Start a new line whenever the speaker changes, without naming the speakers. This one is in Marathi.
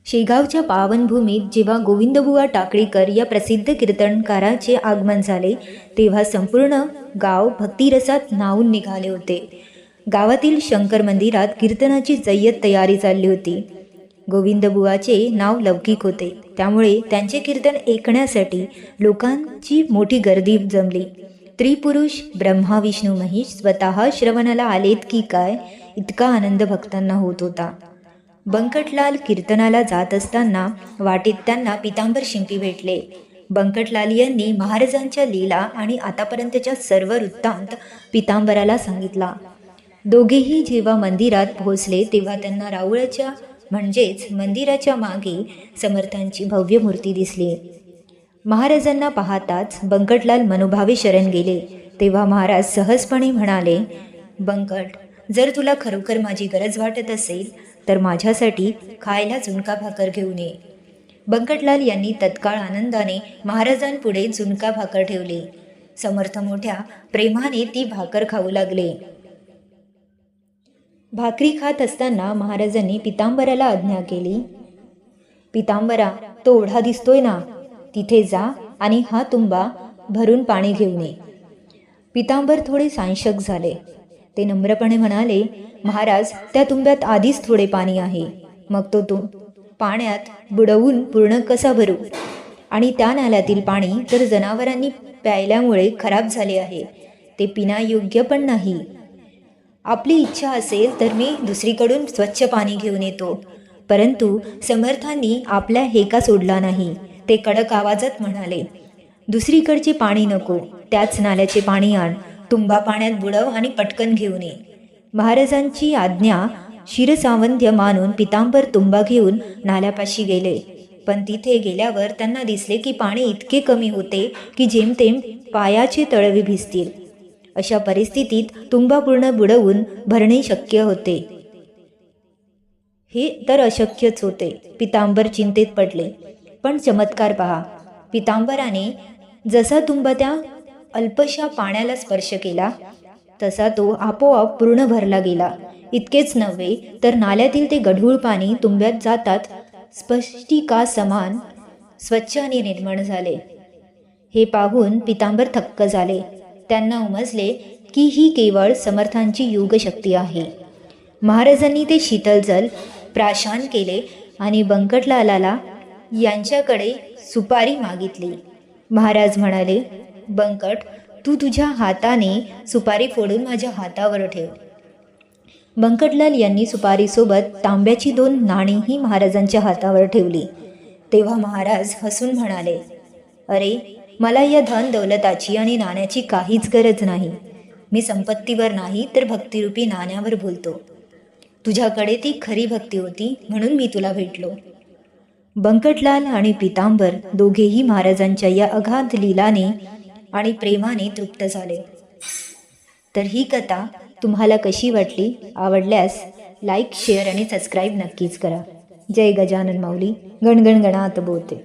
शेगावच्या पावनभूमीत जेव्हा गोविंदबुवा टाकळीकर या प्रसिद्ध कीर्तनकाराचे आगमन झाले तेव्हा संपूर्ण गाव भक्तिरसात न्हाऊन निघाले होते. गावातील शंकर मंदिरात कीर्तनाची जय्यत तयारी चालली होती. गोविंदबुवाचे नाव लौकिक होते, त्यामुळे त्यांचे कीर्तन ऐकण्यासाठी लोकांची मोठी गर्दी जमली. त्रिपुरुष ब्रह्मा विष्णू महेश स्वतः श्रवणाला आलेत की काय, इतका आनंद भक्तांना होत होता. बंकटलाल कीर्तनाला जात असताना वाटेत त्यांना पितांबर शिंपी भेटले. बंकटलाल यांनी महाराजांच्या लीला आणि आतापर्यंतच्या सर्व वृत्तांत पितांबराला सांगितला. दोघेही जेव्हा मंदिरात पोहोचले तेव्हा त्यांना राऊळाच्या म्हणजेच मंदिराच्या मागे समर्थांची भव्य मूर्ती दिसली. महाराजांना पाहताच बंकटलाल मनोभावे शरण गेले. तेव्हा महाराज सहजपणे म्हणाले, बंकट, जर तुला खरोखर माझी गरज वाटत असेल तर माझ्यासाठी खायला झुणका भाकर घेऊन ये. बंकटलाल यांनी तत्काळ आनंदाने महाराजांपुढे झुणका भाकर ठेवली. समर्थ मोठ्या प्रेमाने ती भाकर खाऊ लागले. भाकरी खात असताना महाराजांनी पितांबराला आज्ञा केली, पितांबरा, तो ओढा दिसतोय ना, तिथे जा आणि हा तुंबा भरून पाणी घेऊन ये. पितांबर थोडे साशंक झाले. ते नम्रपणे म्हणाले, महाराज, त्या तुंब्यात आधीच थोडे पाणी आहे, मग तो पाण्यात बुडवून पूर्ण कसा भरू? आणि त्या नाल्यातील पाणी तर जनावरांनी प्यायल्यामुळे खराब झाले आहे, ते पिण्यायोग्य पण नाही. आपली इच्छा असेल तर मी दुसरीकडून स्वच्छ पाणी घेऊन येतो. परंतु समर्थांनी आपला हेका सोडला नाही. ते कडक आवाजात म्हणाले, दुसरीकडचे पाणी नको, त्याच नाल्याचे पाणी आण, तुंबा पाण्यात बुडव आणि पटकन घेऊन ये. महाराजांची आज्ञा शिरसावंद्य मानून पितांबर तुंबा घेऊन नाल्यापाशी गेले. पण तिथे गेल्यावर त्यांना दिसले की पाणी इतके कमी होते की जेमतेम पायाचे तळवे भिजतील. अशा परिस्थितीत तुंबा पूर्ण बुडवून भरणे शक्य होते, हे तर अशक्यच होते. पितांबर चिंतेत पडले. पण चमत्कार पहा, पितांबराने जसा तुंबा त्या अल्पशा पाण्याला स्पर्श केला तसा तो आपोआप पूर्ण भरला गेला. इतकेच नव्हे तर नाल्यातील ते गढूळ पाणी तुंब्यात जातात स्फटिका समान स्वच्छ आणि निर्मळ झाले. हे पाहून पितांबर थक्क झाले. त्यांना उमजले की ही केवळ समर्थांची योगशक्ती आहे. महाराजांनी ते शीतल जल प्राशन केले आणि बंकटलालाला यांच्याकडे सुपारी मागितली. महाराज म्हणाले, बंकट, तू तुझ्या हाताने सुपारी फोडून माझ्या हातावर ठेव. बंकटलाल यांनी सुपारीसोबत तांब्याची 2 नाणीही महाराजांच्या हातावर ठेवली. तेव्हा महाराज हसून म्हणाले, अरे, मला या धन दौलताची आणि नाण्याची काहीच गरज नाही. मी संपत्तीवर नाही तर भक्तिरूपी नाण्यावर बोलतो. तुझ्याकडे ती खरी भक्ती होती म्हणून मी तुला भेटलो. बंकटलाल आणि पितांबर दोघेही महाराजांच्या या अगाध लीलाने आणि प्रेमाने तृप्त झाले. तर ही कथा तुम्हाला कशी वाटली? आवडल्यास लाईक, शेअर आणि सबस्क्राईब नक्कीच करा. जय गजानन माऊली. गणगण गणात बोलते.